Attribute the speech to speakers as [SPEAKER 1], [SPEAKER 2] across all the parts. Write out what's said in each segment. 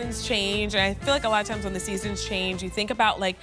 [SPEAKER 1] seasons change, and I feel like a lot of times when the seasons change, you think about like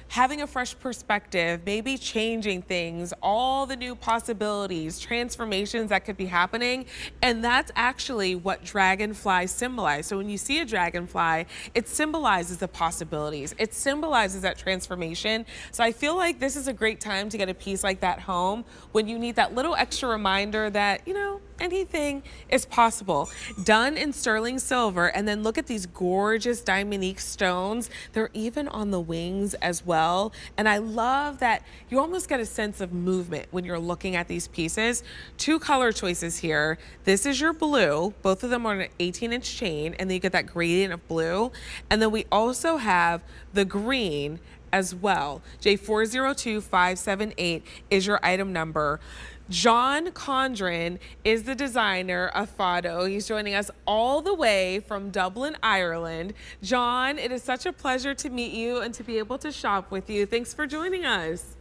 [SPEAKER 1] having a fresh perspective, maybe changing things, all the new possibilities, transformations that could be happening. And that's actually what dragonflies symbolize. So when you see a dragonfly, it symbolizes the possibilities. It symbolizes that transformation. So I feel like this is a great time to get a piece like that home when you need that little extra reminder that, you know, anything is possible. Done in sterling silver, and then look at these gorgeous diamondique stones. They're even on the wings as well. And I love that you almost get a sense of movement when you're looking at these pieces. Two color choices here. This is your blue. Both of them are on an 18-inch chain, and then you get that gradient of blue. And then we also have the green as well. J402578 is your item number. John Condren is the designer of Fado. He's joining us all the way from Dublin, Ireland. John, it is such a pleasure to meet you and to be able to shop with you. Thanks for joining us.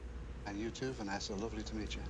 [SPEAKER 2] And you too, Vanessa. Lovely to meet you.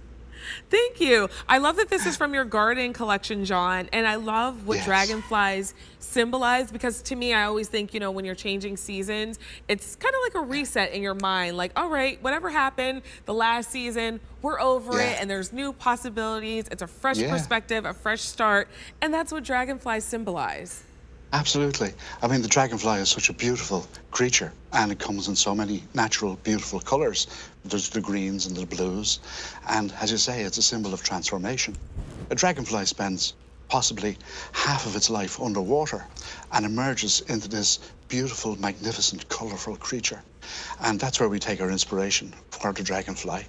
[SPEAKER 1] Thank you. I love that this is from your garden collection, John, and I love what dragonflies symbolize, because to me, I always think, you know, when you're changing seasons, it's kind of like a reset in your mind. Like, all right, whatever happened the last season, we're over it, and there's new possibilities. It's a fresh perspective, a fresh start, and that's what dragonflies symbolize.
[SPEAKER 2] Absolutely. I mean, the dragonfly is such a beautiful creature, and it comes in so many natural, beautiful colors. There's the greens and the blues, and as you say, it's a symbol of transformation. A dragonfly spends possibly half of its life underwater and emerges into this beautiful, magnificent, colorful creature. And that's where we take our inspiration for the dragonfly.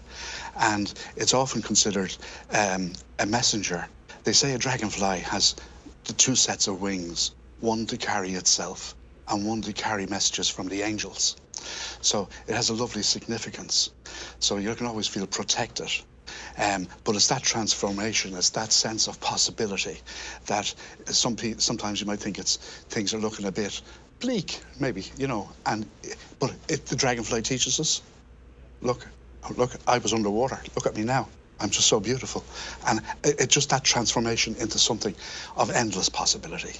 [SPEAKER 2] And it's often considered a messenger. They say a dragonfly has the two sets of wings, one to carry itself and one to carry messages from the angels. So it has a lovely significance. So you can always feel protected. But it's that transformation, it's that sense of possibility that sometimes you might think things are looking a bit bleak, maybe, you know, but the dragonfly teaches us, look, I was underwater, look at me now. I'm just so beautiful. And it's just that transformation into something of endless possibility.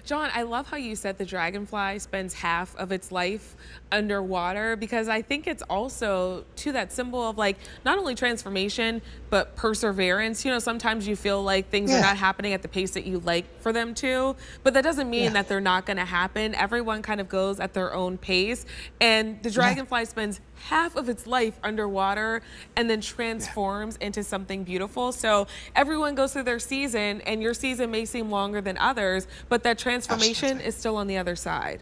[SPEAKER 1] John, I love how you said the dragonfly spends half of its life underwater, because I think it's also to that symbol of like not only transformation but perseverance. You know, sometimes you feel like things are not happening at the pace that you like for them to, but that doesn't mean that they're not going to happen. Everyone kind of goes at their own pace, and the dragonfly spends half of its life underwater and then transforms into something beautiful. So everyone goes through their season, and your season may seem longer than others, but that transformation is still on the other side.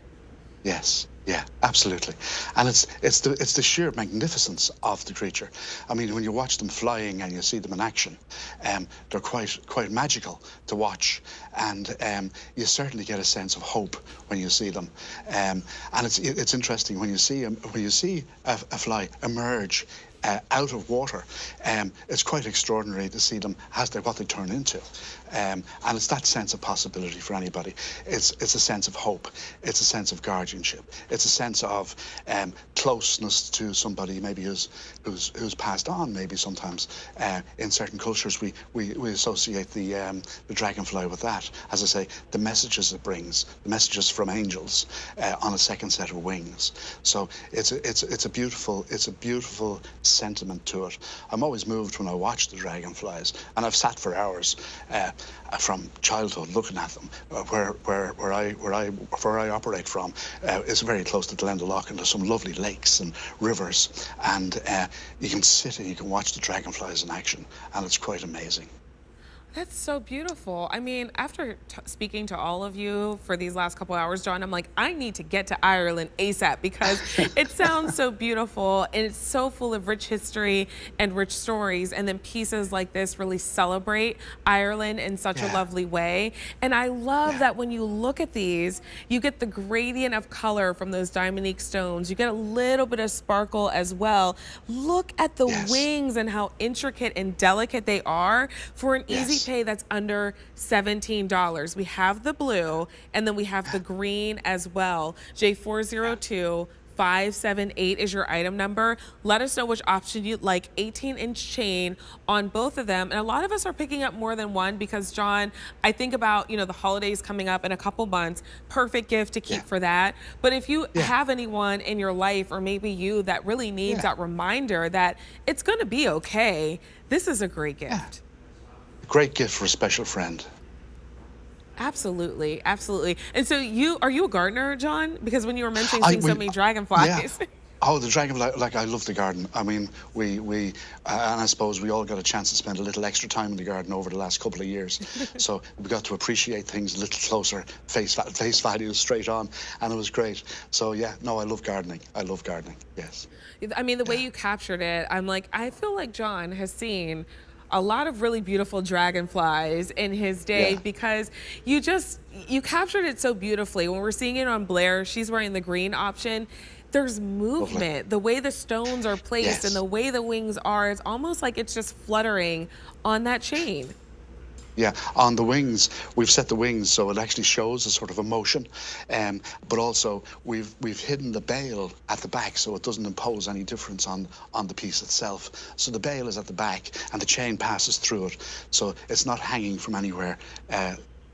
[SPEAKER 2] Yes, yeah, absolutely. And it's the sheer magnificence of the creature. I mean, when you watch them flying and you see them in action, they're quite magical to watch, and you certainly get a sense of hope when you see them. And it's interesting when you see a fly emerge out of water. It's quite extraordinary to see them what they turn into. And it's that sense of possibility for anybody. It's a sense of hope. It's a sense of guardianship. It's a sense of closeness to somebody maybe who's passed on. Maybe sometimes in certain cultures we associate the dragonfly with that. As I say, the messages it brings, the messages from angels on a second set of wings. So it's a beautiful sentiment to it. I'm always moved when I watch the dragonflies, and I've sat for hours from childhood looking at them. Where I operate from is very close to Glendalough, and there's some lovely lakes and rivers, and you can sit and you can watch the dragonflies in action, and it's quite amazing.
[SPEAKER 1] That's so beautiful. I mean, after speaking to all of you for these last couple hours, John, I'm like, I need to get to Ireland ASAP, because it sounds so beautiful, and it's so full of rich history and rich stories. And then pieces like this really celebrate Ireland in such a lovely way. And I love that when you look at these, you get the gradient of color from those diamondique stones. You get a little bit of sparkle as well. Look at the wings and how intricate and delicate they are for an easy pay that's under $17. We have the blue, and then we have the green as well. J402578 578 is your item number. Let us know which option you'd like. 18-inch chain on both of them. And a lot of us are picking up more than one because, John, I think about, the holidays coming up in a couple months. Perfect gift to keep for that. But if you have anyone in your life, or maybe you, that really needs that reminder that it's going to be okay, this is a great gift.
[SPEAKER 2] Great gift for a special friend.
[SPEAKER 1] Absolutely, absolutely. And so are you a gardener, John? Because when you were mentioning seeing so many dragonflies.
[SPEAKER 2] Oh, the dragonfly, like, I love the garden. I mean, we and I suppose we all got a chance to spend a little extra time in the garden over the last couple of years. So we got to appreciate things a little closer, face value, straight on, and it was great. So yeah, no, I love gardening. I love gardening, yes.
[SPEAKER 1] I mean, the way you captured it, I'm like, I feel like John has seen a lot of really beautiful dragonflies in his day because you captured it so beautifully. When we're seeing it on Blair, she's wearing the green option. There's movement, the way the stones are placed and the way the wings are, it's almost like it's just fluttering on that chain.
[SPEAKER 2] Yeah, on the wings, we've set the wings so it actually shows a sort of emotion, but also we've hidden the bail at the back so it doesn't impose any difference on the piece itself. So the bail is at the back and the chain passes through it, so it's not hanging from anywhere.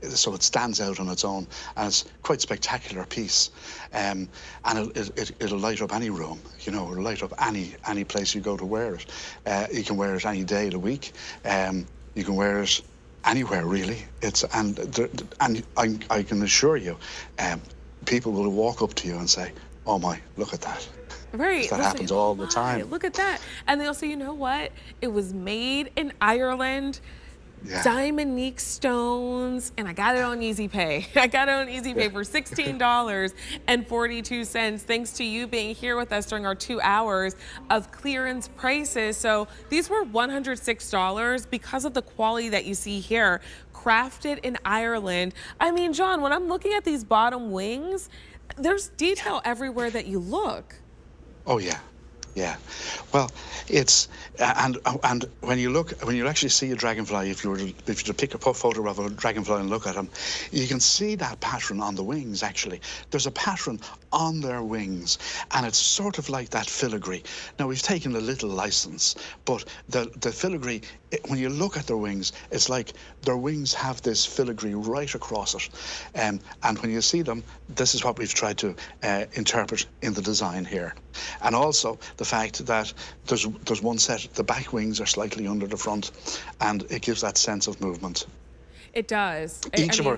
[SPEAKER 2] So it stands out on its own, and it's quite a spectacular piece. And it'll light up any room, it'll light up any place you go to wear it. You can wear it any day of the week. You can wear it anywhere, really. And I can assure you, people will walk up to you and say, "Oh my, look at that."
[SPEAKER 1] Right.
[SPEAKER 2] That happens all the time.
[SPEAKER 1] Look at that. And they'll say, you know what? It was made in Ireland. Diamond stones, and I got it on Easy Pay. I got it on Easy Pay for $16.42, thanks to you being here with us during our 2 hours of clearance prices. So these were $106 because of the quality that you see here, crafted in Ireland. I mean, John, when I'm looking at these bottom wings, there's detail everywhere that you look.
[SPEAKER 2] Oh, yeah. Yeah, well, it's and when you actually see a dragonfly, if you were to pick a photograph of a dragonfly and look at them, you can see that pattern on the wings. Actually, there's a pattern on their wings, and it's sort of like that filigree. Now we've taken a little license, but the filigree, when you look at their wings, it's like their wings have this filigree right across it, and when you see them, this is what we've tried to interpret in the design here, and also the fact that there's one set, the back wings are slightly under the front, and it gives that sense of movement.
[SPEAKER 1] It does.
[SPEAKER 2] Each of our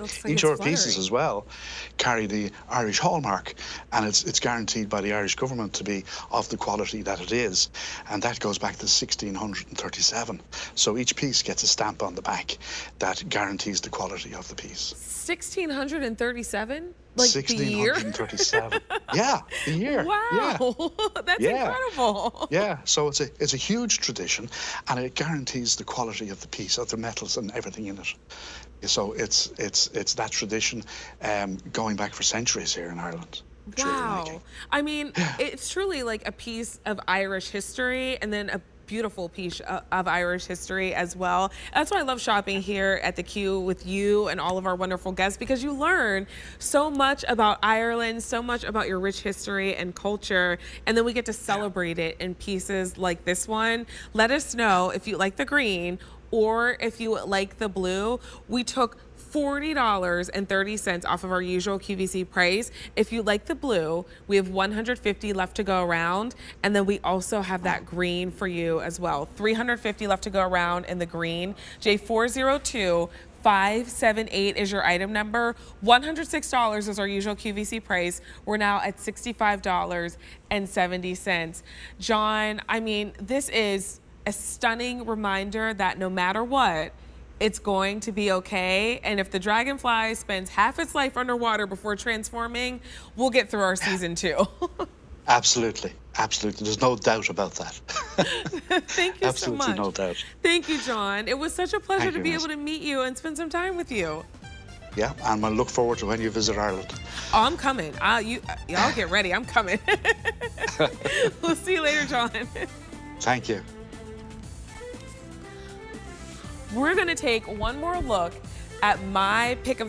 [SPEAKER 2] pieces as well carry the Irish hallmark, and it's guaranteed by the Irish government to be of the quality that it is, and that goes back to 1637. So each piece gets a stamp on the back that guarantees the quality of the piece.
[SPEAKER 1] 1637? Like
[SPEAKER 2] 1637. Yeah, the year.
[SPEAKER 1] Wow, that's incredible.
[SPEAKER 2] Yeah, so it's a huge tradition, and it guarantees the quality of the piece, of the metals and everything in it. So it's that tradition going back for centuries here in Ireland.
[SPEAKER 1] Wow. I mean, it's truly like a piece of Irish history, and then a beautiful piece of Irish history as well. That's why I love shopping here at the Q with you and all of our wonderful guests, because you learn so much about Ireland, so much about your rich history and culture, and then we get to celebrate it in pieces like this one. Let us know if you like the green or if you like the blue. We took $40.30 off of our usual QVC price. If you like the blue, we have 150 left to go around, and then we also have that green for you as well. 350 left to go around in the green. J402-578 is your item number. $106 is our usual QVC price. We're now at $65.70. John, I mean, this is a stunning reminder that no matter what, it's going to be okay. And if the dragonfly spends half its life underwater before transforming, we'll get through our season 2.
[SPEAKER 2] Absolutely. Absolutely. There's no doubt about that.
[SPEAKER 1] Thank you so much.
[SPEAKER 2] Absolutely no doubt.
[SPEAKER 1] Thank you, John. It was such a pleasure to be able to meet you and spend some time with you.
[SPEAKER 2] Yeah, and I look forward to when you visit Ireland.
[SPEAKER 1] Oh, I'm coming. Y'all get ready. I'm coming. We'll see you later, John.
[SPEAKER 2] Thank you.
[SPEAKER 1] We're going to take one more look at my pick of